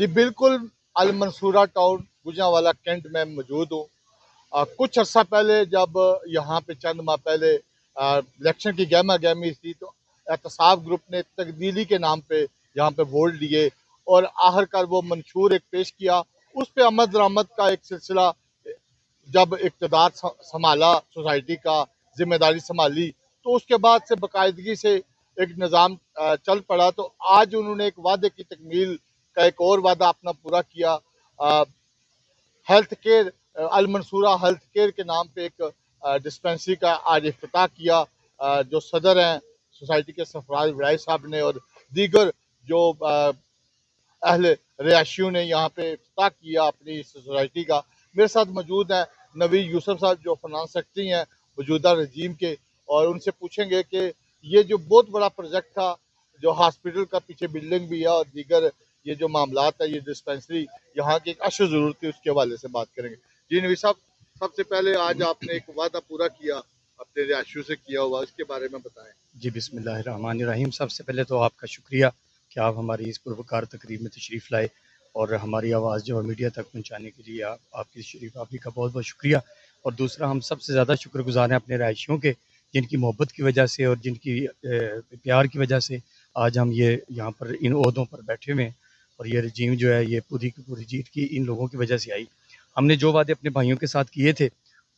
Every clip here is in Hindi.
जी बिल्कुल, अल मंसूरा टाउन गुजरांवाला कैंट में मौजूद हूँ। कुछ अर्सा पहले जब यहाँ पे चंद माह पहले इलेक्शन की गहमा गहमी थी तो एहतसाब ग्रुप ने तब्दीली के नाम पे यहाँ पे वोट लिए और आखिरकार वो मंशूर एक पेश किया। उस पे अमल दरामद का एक सिलसिला जब इक़्तिदार संभाला, सोसाइटी का जिम्मेदारी संभाली, तो उसके बाद से बाकायदगी से एक निज़ाम चल पड़ा। तो आज उन्होंने एक वादे की तकमील का एक और वादा अपना पूरा किया। हेल्थ केयर अल मंसूरा हेल्थ केयर के नाम पे एक डिस्पेंसरी का आज इफ्तिताह किया। जो सदर हैं सोसाइटी के सरफराज वड़ाई साहब ने और दीगर जो अहले रिहायशियों ने यहाँ पे इफ्तिताह किया अपनी इस सोसाइटी का। मेरे साथ मौजूद हैं नवीद यूसुफ साहब जो फाइनेंस सेक्रेटरी हैं मौजूदा रजीम के, और उनसे पूछेंगे कि ये जो बहुत बड़ा प्रोजेक्ट था, जो हॉस्पिटल का पीछे बिल्डिंग भी है और दीगर ये जो मामलात है, ये डिस्पेंसरी यहाँ की एक अशद ज़रूरत थी, उसके हवाले से बात करेंगे। जी नवीद साहब, सबसे पहले आज आपने एक वादा पूरा किया अपने रिहायशियों से किया हुआ, इसके बारे में बताएं। जी बिस्मिल्लाहिर्रहमानिर्रहीम। सबसे पहले तो आपका शुक्रिया कि आप हमारी इस पुरवकार तकरीब में तशरीफ़ लाए और हमारी आवाज़ जो है मीडिया तक पहुँचाने के लिए आपकी शरीफ आपी का बहुत बहुत शुक्रिया। और दूसरा, हम सबसे ज़्यादा शुक्रगुज़ार हैं अपने रहायशियों के, जिनकी मोहब्बत की वजह से और जिनकी प्यार की वजह से आज हम ये यहाँ पर इन ओहदों पर बैठे हुए हैं। और ये रजीम जो है ये पूरी की पूरी जीत की इन लोगों की वजह से आई। हमने जो वादे अपने भाइयों के साथ किए थे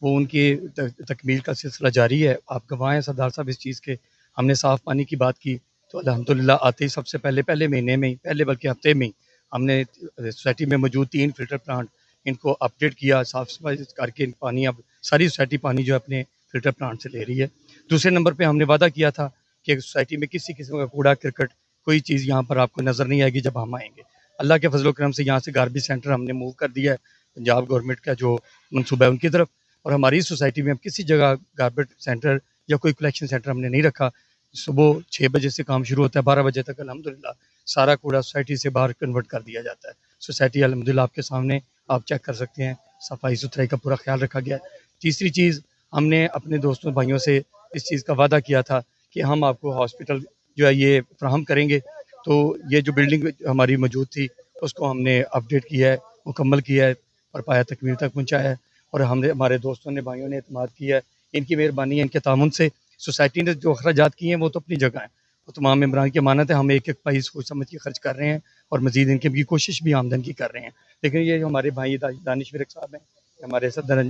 वो उनकी तकमील का सिलसिला जारी है। आप गवाह हैं सरदार साहब इस चीज़ के। हमने साफ़ पानी की बात की तो अल्हम्दुलिल्लाह आते ही सबसे पहले महीने में ही, पहले बल्कि हफ्ते में ही हमने सोसाइटी में मौजूद 3 फ़िल्टर प्लांट इनको अपडेट किया, साफ़ सफाई करके पानी अब सारी सोसाइटी पानी जो है अपने फ़िल्टर प्लांट से ले रही है। दूसरे नंबर पे हमने वादा किया था कि सोसाइटी में किसी किस्म का कूड़ा करकट कोई चीज़ यहाँ पर आपको नज़र नहीं आएगी जब हम आएँगे। अल्लाह के फज़ल व करम से यहाँ से गार्बेज सेंटर हमने मूव कर दिया है, पंजाब गवर्नमेंट का जो मनसूबा है उनकी तरफ। और हमारी सोसाइटी में अब किसी जगह गार्बेज सेंटर या कोई कलेक्शन सेंटर हमने नहीं रखा। सुबह 6 बजे से काम शुरू होता है, 12 बजे तक अल्हम्दुलिल्लाह सारा कूड़ा सोसाइटी से बाहर कन्वर्ट कर दिया जाता है। सोसाइटी अल्हम्दुलिल्लाह आपके सामने, आप चेक कर सकते हैं, सफाई सुथराई का पूरा ख्याल रखा गया है। तीसरी चीज़, हमने अपने दोस्तों भाइयों से इस चीज़ का वादा किया था कि हम आपको हॉस्पिटल जो है ये फ्राहम करेंगे। तो ये जो बिल्डिंग हमारी मौजूद थी उसको हमने अपडेट किया है, मुकम्मल किया है और पाया तकमील तक पहुँचाया है। और हमने हमारे दोस्तों ने भाइयों ने एतमाद किया है, इनकी मेहरबानी है, इनके तामुन से सोसाइटी ने जो अखराजात किए हैं वो तो अपनी जगह हैं, वो तमाम मेम्बरान की अमानत है। हम एक एक पैसा सोच समझ के खर्च कर रहे हैं और मज़ीद इनकी भी कोशिश भी आमदन की कर रहे हैं। लेकिन ये जो हमारे भाई दानिश विरक साहब हैं, हमारे सदर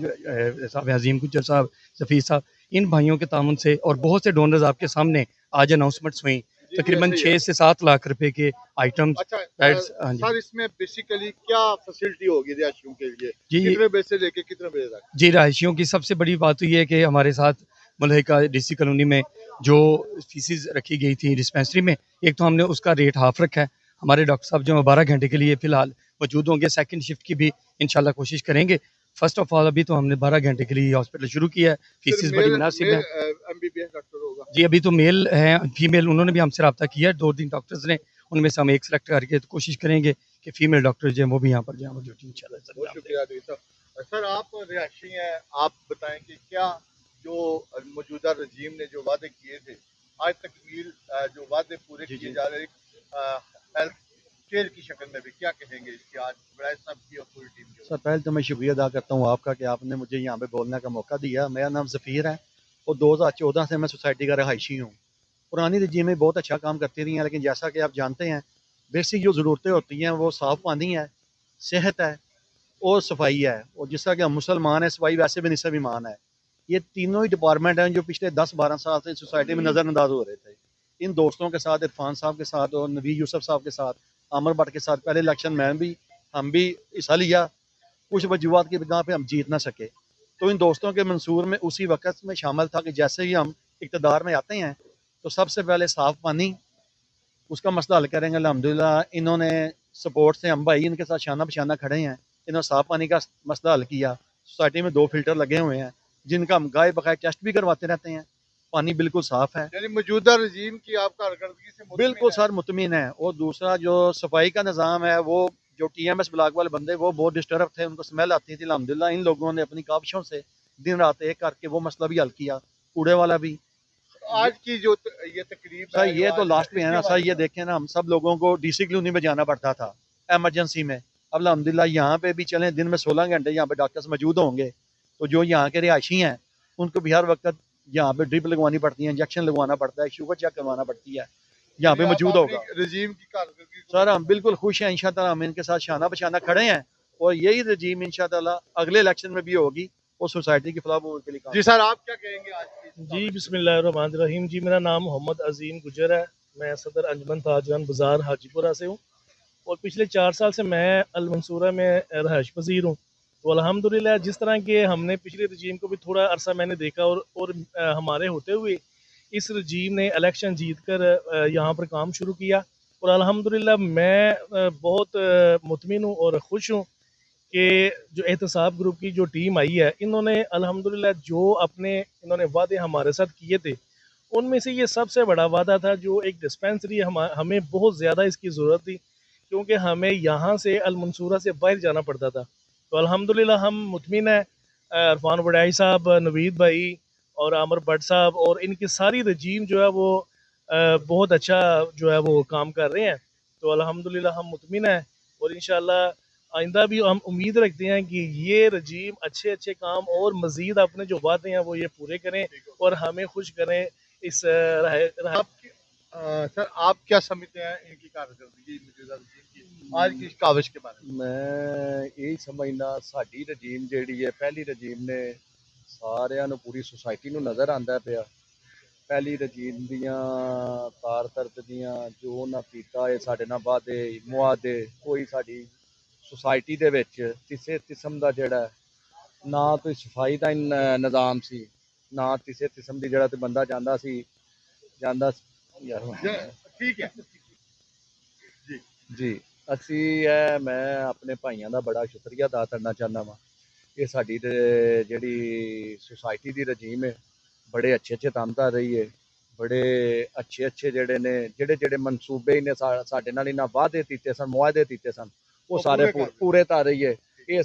साहब अजीम गुज्जर साहब, सफ़ीर साहब, इन भाइयों के तामुन से और बहुत से डोनर्स आपके सामने आज अनाउंसमेंट्स हुई, तकरीबन 6 से 7 लाख रुपए के आइटम्स। अच्छा पैड्स। हाँ जी सर, इसमें बेसिकली क्या फैसिलिटी होगी रिहायशियों के लिए, जी कितने बजे से लेके कितने बजे तक? जी रहायशियों की सबसे बड़ी बात तो ये है कि हमारे साथ मुल्हिका डीसी कॉलोनी में जो फीसिस रखी गई थी डिस्पेंसरी में, एक तो हमने उसका रेट हाफ रखा है। हमारे डॉक्टर साहब जो 12 घंटे के लिए फ़िलहाल मौजूद होंगे, सेकंड शिफ्ट की भी इंशाल्लाह कोशिश करेंगे। फ़र्स्ट ऑफ ऑल अभी तो हमने 12 घंटे के लिए हॉस्पिटल शुरू किया है, सिर्फ फीसिस बड़ी मेल मुनासिब मेल है। एमबीबीएस डॉक्टर होगा? जी अभी तो मेल हैं, फीमेल उन्होंने भी हमसे रब्ता किया है, 2-3 डॉक्टर्स ने, उनमें से हम एक सेलेक्ट करके तो कोशिश करेंगे कि फीमेल डॉक्टर जो हैं वो भी यहाँ पर जो है वो ड्यूटी इंशाल्लाह बहुत अंजाम दें। शुक्रिया अली साहब। सर, आप रिहायशी हैं, आप बताएं कि क्या जो मौजूदा रजीम ने जो वादे किए थे, आज तकमील जो वादे पूरे जी किए जी जा रहे हेल्थ केयर की शक्ल में भी क्या कहेंगे इसकी आज वड़ाई साहब की और पूरी टीम की? सर पहले तो मैं शुक्रिया अदा करता हूँ आपका कि आपने मुझे यहाँ पे बोलने का मौका दिया। मेरा नाम ज़फ़ीर है और 2014 से मैं सोसाइटी का रहायशी हूँ। पुरानी रजीम में बहुत अच्छा काम करती रही हैं, लेकिन जैसा कि आप जानते हैं बेसिक जो ज़रूरतें होती हैं वो साफ़ पानी है, सेहत है और सफाई है। और जिस तरह कि हम मुसलमान हैं, सफाई वैसे भी निसब ईमान है। ये तीनों ही डिपार्टमेंट हैं जो पिछले 10-12 साल से सोसाइटी में नज़रअंदाज हो रहे थे। इन दोस्तों के साथ, इरफान साहब के साथ और नबी यूसुफ साहब के साथ, आमर भट्ट के साथ पहले इलेक्शन में भी हम भी हिस्सा लिया। कुछ वजूहत की बिना पे हम जीत ना सके, तो इन दोस्तों के मंसूर में उसी वक़्त में शामिल था कि जैसे ही हम इक़्तिदार में आते हैं तो सबसे पहले साफ़ पानी, उसका मसला हल करेंगे। अल्हम्दुलिल्लाह इन्होंने सपोर्ट से, हम भाई इनके साथ शाना बशाना खड़े हैं, इन्होंने साफ़ पानी का मसला हल किया। सोसाइटी में 2 फ़िल्टर लगे हुए हैं जिनका हम गाय बगाए टेस्ट भी करवाते रहते हैं। पानी बिल्कुल साफ़ है, यानी मौजूदा रजीम की आप कारकर्दगी से बिल्कुल मुतमिन सर मुतमिन है। और दूसरा जो सफाई का निज़ाम है, वो जो टीएमएस ब्लॉक वाले बंदे वो बहुत डिस्टर्ब थे, उनको स्मेल आती थी। अल्हम्दुलिल्लाह इन लोगों ने अपनी काविशों से दिन रात एक करके वो मसला भी हल किया, कूड़े वाला भी। है। आज की जो ये तकरीब सर है जो ये तो आज लास्ट में है इसके ना सर, हवाले ये से देखें ना, हम सब लोगों को डीसी कॉलोनी में जाना पड़ता था, एमरजेंसी में। अब अल्हम्दुलिल्लाह यहाँ पे भी चलें, दिन में 16 घंटे यहाँ पे डॉक्टर्स मौजूद होंगे, तो जो यहाँ के रिहायशी हैं उनको भी हर वक्त यहाँ पे ड्रिप लगवानी पड़ती है, इंजेक्शन लगवाना पड़ता है, शुगर चेक करवाना पड़ती है, यहाँ पे मौजूद होगा। रजीम की कारकर्दगी सर हम बिल्कुल खुश हैं, इंशाअल्लाह हम इनके साथ शाना बशाना खड़े हैं और यही रजीम इंशाअल्लाह अगले इलेक्शन में भी होगी और सोसाइटी की फलाह के लिए काम। जी सर, आप क्या कहेंगे आज की? जी बिस्मिल्लाहिर्रहमानिर्रहीम। जी मेरा नाम मोहम्मद अजीम गुजर है, मैं सदर अंजमन ताजरान बाज़ार हाजीपुरा से हूँ और पिछले 4 साल से मैं अल मंसूरा में रहायश पजीर हूँ। तो अल्हम्दुलिल्लाह जिस तरह के हमने पिछले रजीम को भी थोड़ा अरसा मैंने देखा और हमारे होते हुए इस रजीम ने इलेक्शन जीत कर यहाँ पर काम शुरू किया और अल्हम्दुलिल्लाह मैं बहुत मुतमिन हूँ और ख़ुश हूँ कि जो एहतसाब ग्रुप की जो टीम आई है, इन्होंने अल्हम्दुलिल्लाह जो इन्होंने वादे हमारे साथ किए थे, उनमें से ये सबसे बड़ा वादा था जो एक डिस्पेंसरी हमें बहुत ज़्यादा इसकी ज़रूरत थी, क्योंकि हमें यहाँ से अल मंसूरा से बाहर जाना पड़ता था। तो अल्हम्दुलिल्लाह हम मुतमिन हैं, इरफान वडाई साहब, नवीद भाई और आमिर भट्ट साहब और इनकी सारी रजीम जो है वो बहुत अच्छा जो है वो काम कर रहे हैं। तो अल्हम्दुलिल्लाह हम मुतमिन हैं और इंशाअल्लाह आइंदा भी हम उम्मीद रखते हैं कि ये रजीम अच्छे अच्छे काम और मज़ीद अपने जो वादे हैं वो ये पूरे करें और हमें खुश करें इस सर आप क्या समझते हैं इनकी कारकर्दगी मौजूदा रजीम की आज की इस काविश के बारे में? मैं यही समझना साडी रजीम ਜਿਹੜੀ ਹੈ ਪਹਿਲੀ ਰਜੀਮ ਨੇ ਸਾਰਿਆਂ ਨੂੰ ਪੂਰੀ ਸੁਸਾਇਟੀ ਨੂੰ ਨਜ਼ਰ ਆਂਦਾ ਪਿਆ। ਪਹਿਲੀ ਰਜੀਮ ਦੀਆਂ ਕਾਰਕਰਦਗੀਆਂ ਜੋ ਉਹਨਾਂ ਕੀਤਾ ਹੈ ਸਾਡੇ ਨਾਲ ਵਾਅਦੇ ਮੁਆਦੇ ਕੋਈ ਸਾਡੀ ਸੁਸਾਇਟੀ ਦੇ ਵਿੱਚ ਕਿਸੇ ਕਿਸਮ ਦਾ ਜਿਹੜਾ ਨਾ ਕੋਈ ਸਫਾਈ ਦਾ ਨਿਜ਼ਾਮ ਸੀ, ਨਾ ਕਿਸੇ ਕਿਸਮ ਦੀ ਜਿਹੜਾ ਤੇ ਬੰਦਾ ਜਾਂਦਾ ਯਾਰ ठीक है जी ਜੀ ਅਸੀਂ ਇਹ ਮੈਂ ਆਪਣੇ ਭਾਈਆਂ ਦਾ ਬੜਾ ਸ਼ੁਕਰੀਆ ਅਦਾ ਕਰਨਾ ਚਾਹੁੰਦਾ ਵਾਂ। ਇਹ ਸਾਡੀ ਜਿਹੜੀ ਸੁਸਾਇਟੀ ਦੀ ਰਜੀਮ ਹੈ ਬੜੇ ਅੱਛੇ ਕੰਮ ਕਰ ਰਹੀ ਹੈ, ਬੜੇ ਅੱਛੇ ਜਿਹੜੇ ਨੇ ਜਿਹੜੇ ਮਨਸੂਬੇ ਨੇ ਸਾਡੇ ਨਾਲ ਇਹਨਾਂ ਵਾਅਦੇ ਕੀਤੇ ਸਨ, ਮੁਆਹਦੇ ਕੀਤੇ ਸਨ, ਉਹ ਸਾਰੇ ਪੂਰੇ ਕਰ ਰਹੀ ਹੈ। ਇਹ